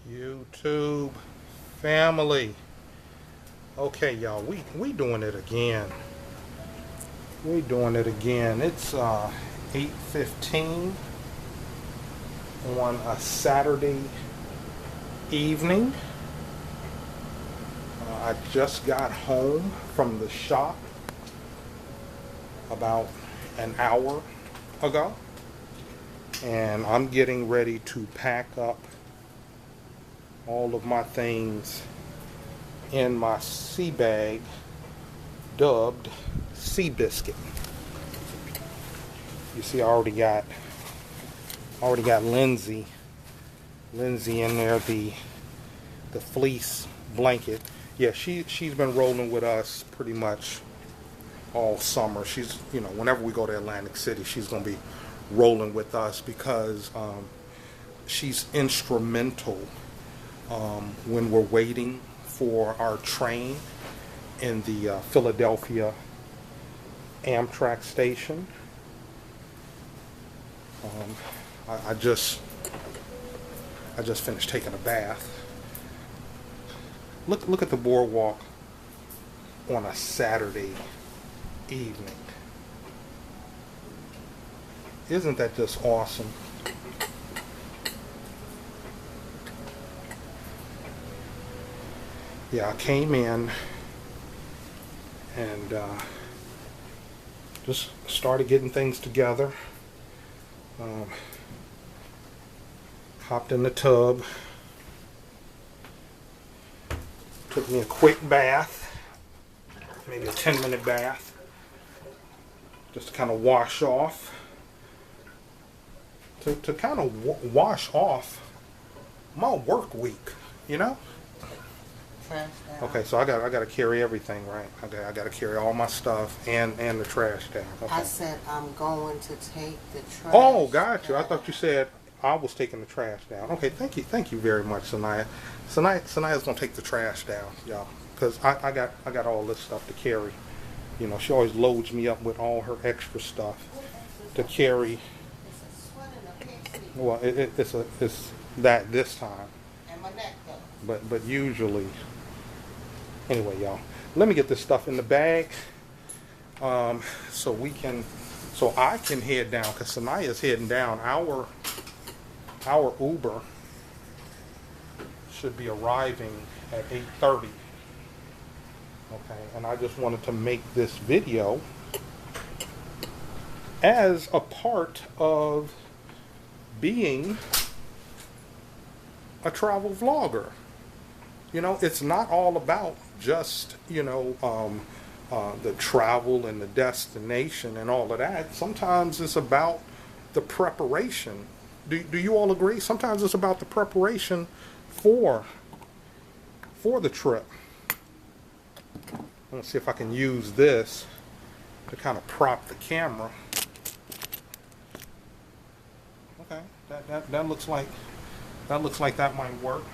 YouTube family. Okay, y'all, we doing it again. We doing it again. It's 8:15 on a Saturday evening. I just got home from the shop about an hour ago, and I'm getting ready to pack up all of my things in my sea bag dubbed Seabiscuit. You see, I already got Lindsay in there, the fleece blanket. Yeah, she's been rolling with us pretty much all summer. She's, whenever we go to Atlantic City, she's gonna be rolling with us because she's instrumental when we're waiting for our train in the Philadelphia Amtrak station. I just finished taking a bath. Look at the boardwalk on a Saturday evening. Isn't that just awesome? Yeah, I came in and just started getting things together. Hopped in the tub. Took me a quick bath, maybe a 10-minute bath, just to kind of wash off. To kind of wash off my work week, Okay, so I got to carry everything, right? I got to carry all my stuff and the trash down. Okay. I said I'm going to take the trash. Oh, got you. down. I thought you said I was taking the trash down. Okay, thank you very much, Sanaya. Sanaya's gonna take the trash down, y'all, because I got all this stuff to carry. She always loads me up with all her extra stuff to carry. Well, it's that this time. And my neck though. But usually, anyway, y'all, let me get this stuff in the bag, so I can head down, because Sanaya's heading down. Our Uber should be arriving at 8:30. Okay, and I just wanted to make this video as a part of being a travel vlogger. It's not all about just, the travel and the destination and all of that. Sometimes it's about the preparation. Do you all agree? Sometimes it's about the preparation for the trip. Let's see if I can use this to kind of prop the camera. Okay, that looks like that might work.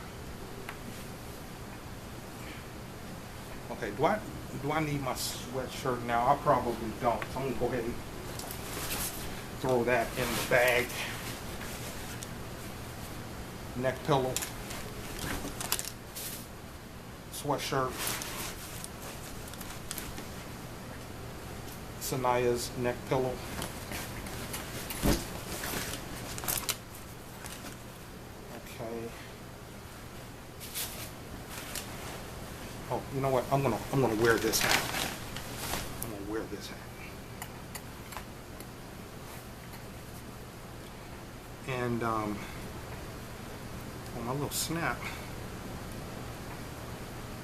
Okay, do I need my sweatshirt now? I probably don't. So I'm gonna go ahead and throw that in the bag. Neck pillow, sweatshirt, Sanaya's neck pillow. Okay. Oh, you know what? I'm gonna wear this hat. I'm gonna wear this hat. And my little snap.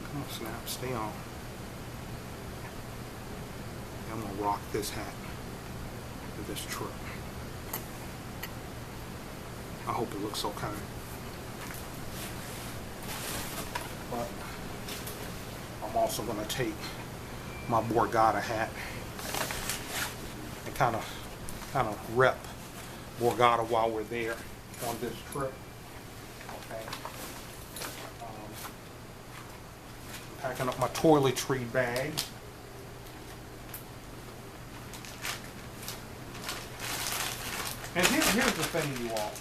Come on, snap, stay on. I'm gonna rock this hat for this trip. I hope it looks okay. But I'm also gonna take my Borgata hat and kind of rep Borgata while we're there on this trip. Okay. Packing up my toiletry bag. And here's the thing, you all.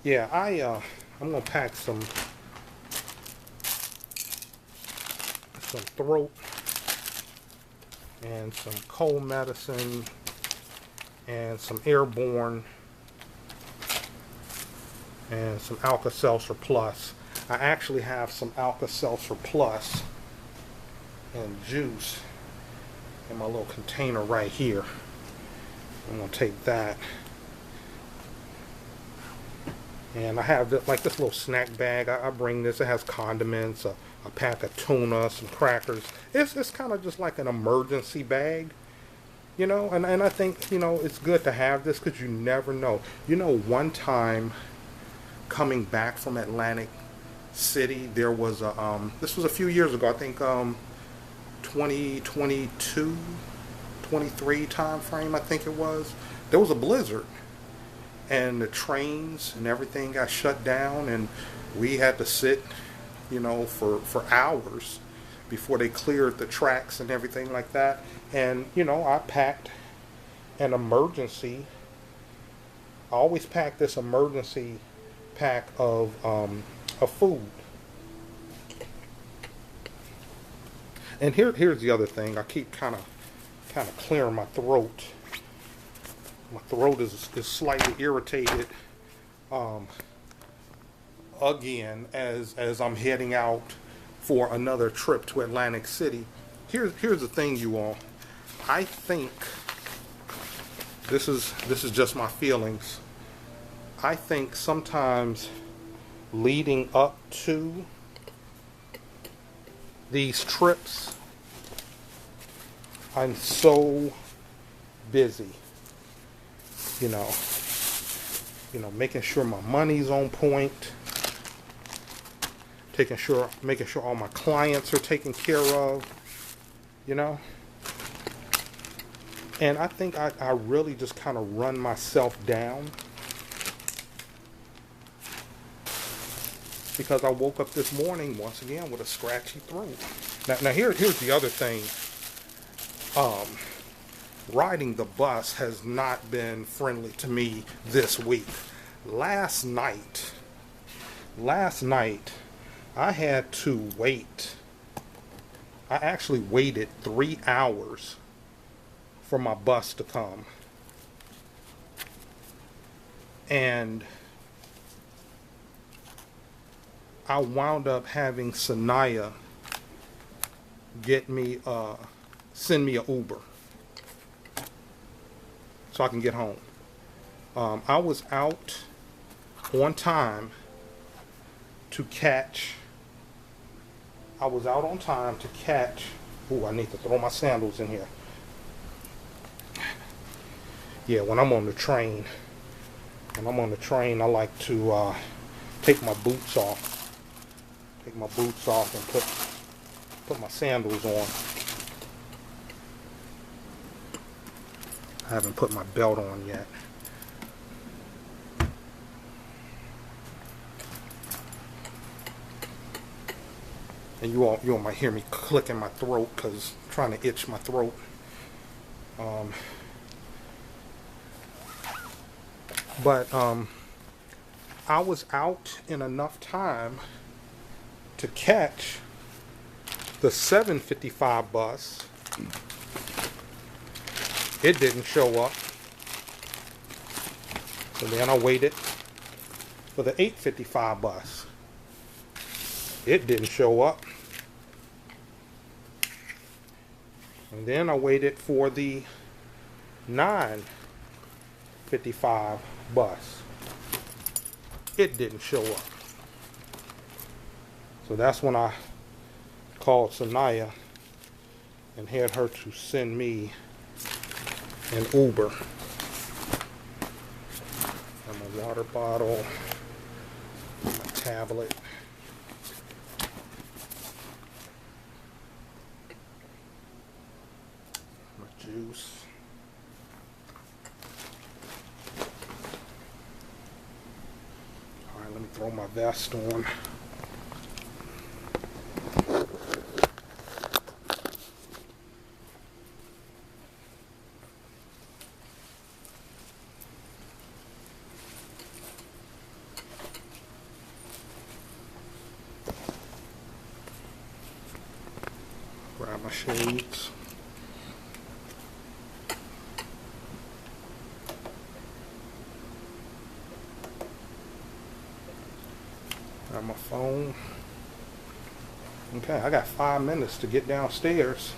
Yeah, I'm gonna pack some throat and some cold medicine and some airborne and some Alka-Seltzer Plus. I actually have some Alka-Seltzer Plus and juice in my little container right here. I'm gonna take that. And I have this, like this little snack bag. I bring this. It has condiments, a pack of tuna, some crackers. It's kind of just like an emergency bag, you know. And I think, you know, it's good to have this because you never know. You know, one time coming back from Atlantic City, there was a this was a few years ago. I think 2022, 23 time frame. I think it was. There was a blizzard. And the trains and everything got shut down, and we had to sit, you know, for hours before they cleared the tracks and everything like that. And, you know, I packed an emergency. I always pack this emergency pack of food. And here's the other thing. I keep kind of clearing my throat. My throat is slightly irritated again as I'm heading out for another trip to Atlantic City. Here's the thing, you all. I think this is just my feelings. I think sometimes leading up to these trips, I'm so busy. You know, making sure my money's on point, making sure all my clients are taken care of, you know. And I think I really just kind of run myself down because I woke up this morning once again with a scratchy throat. Now here's the other thing. Riding the bus has not been friendly to me this week. Last night, I had to wait. I actually waited 3 hours for my bus to come. And I wound up having Sanaya send me an Uber so I can get home. I was out on time to catch. Ooh, I need to throw my sandals in here. Yeah, when I'm on the train, I like to take my boots off. And put my sandals on. I haven't put my belt on yet. And you all might hear me clicking my throat because I'm trying to itch my throat. But I was out in enough time to catch the 7:55 bus. It didn't show up. So then I waited for the 8:55 bus. It didn't show up. And then I waited for the 9:55 bus. It didn't show up. So that's when I called Sanaya and had her to send me an Uber. And my water bottle, my tablet. My juice. Alright, let me throw my vest on. Got my shades. Got my phone. Okay, I got 5 minutes to get downstairs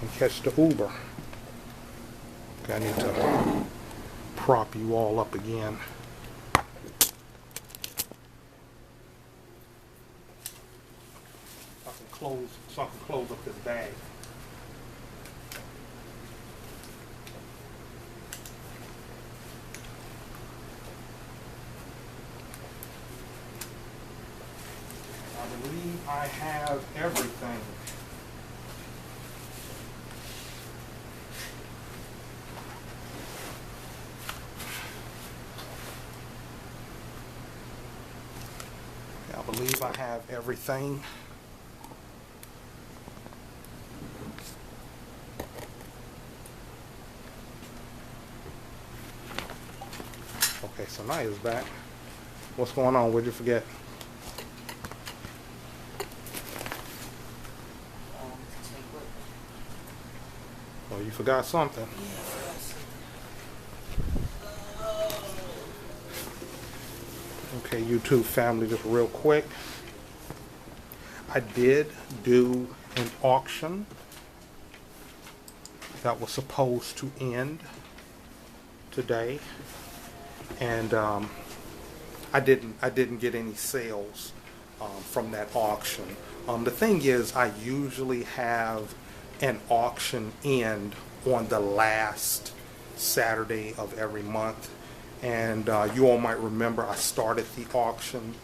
and catch the Uber. Okay, I need to prop you all up again. So I can close up this bag. I believe I have everything. I believe I have everything. Okay, so Naya's back. What's going on? What'd you forget? Oh, you forgot something. Okay, YouTube family, just real quick. I did do an auction that was supposed to end today, and I didn't get any sales from that auction. The thing is, I usually have an auction end on the last Saturday of every month, and you all might remember I started the auction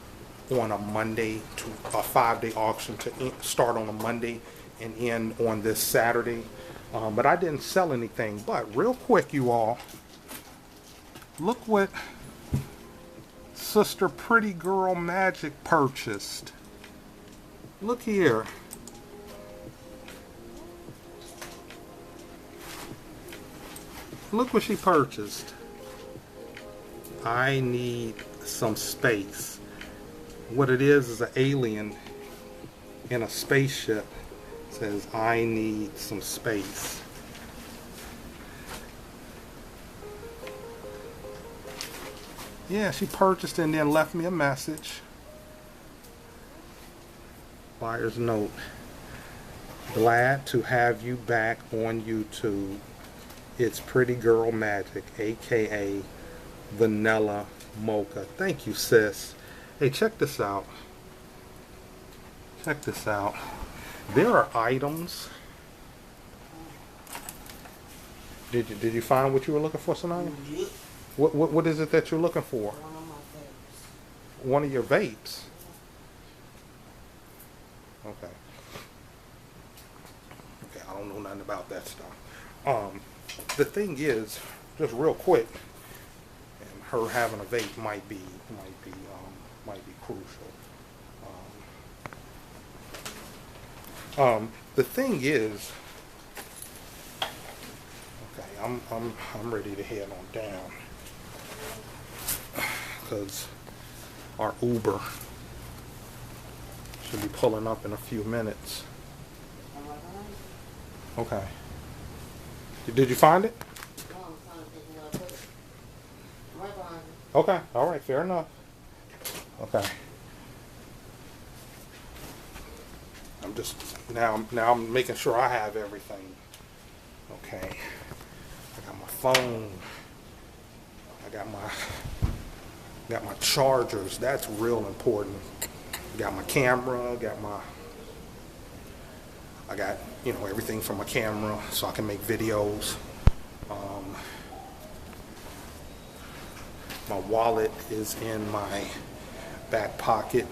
on a Monday, to a 5-day auction to start on a Monday and end on this Saturday, but I didn't sell anything. But real quick, you all, look what Sister Pretty Girl Magic purchased. Look here. Look what she purchased. I need some space. What it is an alien in a spaceship. It says, I need some space. Yeah, she purchased it and then left me a message. Buyer's note. Glad to have you back on YouTube. It's Pretty Girl Magic, aka Vanilla Mocha. Thank you, sis. Hey, check this out. Check this out. There are items. Did you find what you were looking for, Sanaya? Yep. What is it that you're looking for? One of my favorites. One of your vapes. Okay. Okay, I don't know nothing about that stuff. The thing is, just real quick, and her having a vape might be crucial. The thing is, okay, I'm ready to head on down because our Uber should be pulling up in a few minutes. Am I behind you? Okay. Did you find it? No, I'm trying to think where I put it. I'm right behind you. Okay. All right. Fair enough. Okay. I'm just now I'm making sure I have everything. Okay. I got my phone. I got my chargers. That's real important. Got my camera. I got everything from my camera so I can make videos. My wallet is in my back pocket.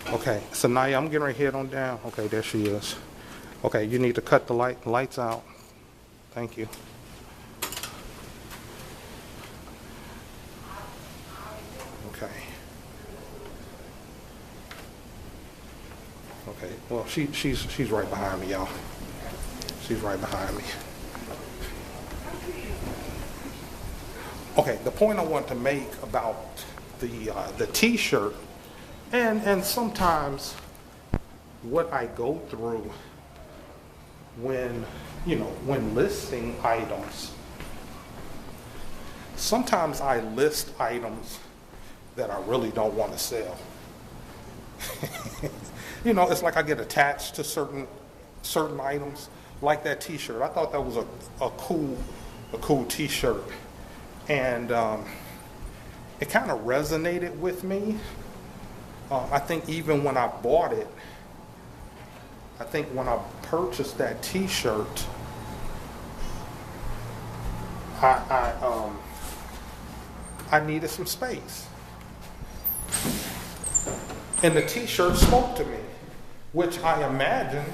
Okay, so now I'm getting ready to head on down. Okay, there she is. Okay, you need to cut the lights out. Thank you. Okay. Okay. Well, she's right behind me, y'all. She's right behind me. Okay, the point I want to make about the T-shirt, and sometimes what I go through when, when listing items. Sometimes I list items that I really don't want to sell. It's like I get attached to certain items, like that T-shirt. I thought that was a cool T-shirt, and it kind of resonated with me. I think even when I bought it, when I purchased that T-shirt, I needed some space. And the T-shirt spoke to me, which I imagine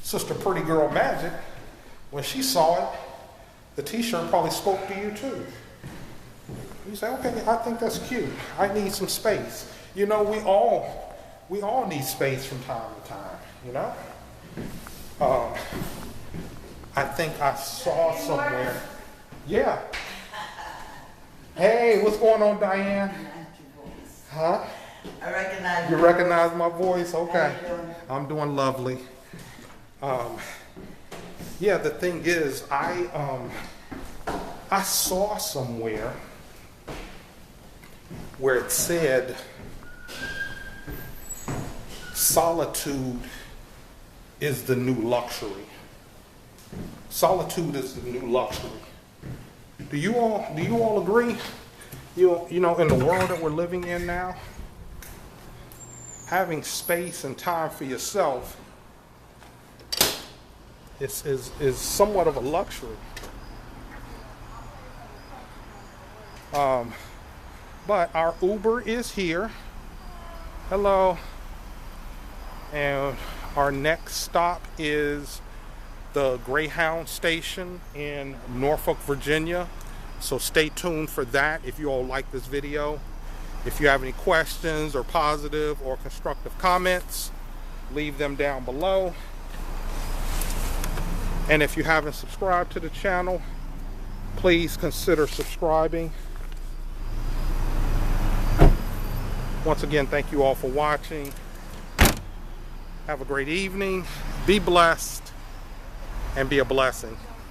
Sister Pretty Girl Magic, when she saw it, the T-shirt probably spoke to you too. You say, okay, I think that's cute. I need some space. We all need space from time to time, I think I saw somewhere. Yeah. Hey, what's going on, Diane? Huh? I recognize you. Recognize my voice? Okay. How you doing? I'm doing lovely. Yeah, the thing is, I saw somewhere where it said solitude is the new luxury. Solitude is the new luxury. Do you all agree? In the world that we're living in now, having space and time for yourself is somewhat of a luxury. But our Uber is here. Hello. And our next stop is the Greyhound station in Norfolk, Virginia. So stay tuned for that if you all like this video. If you have any questions or positive or constructive comments, leave them down below. And if you haven't subscribed to the channel, please consider subscribing. Once again, thank you all for watching. Have a great evening. Be blessed and be a blessing.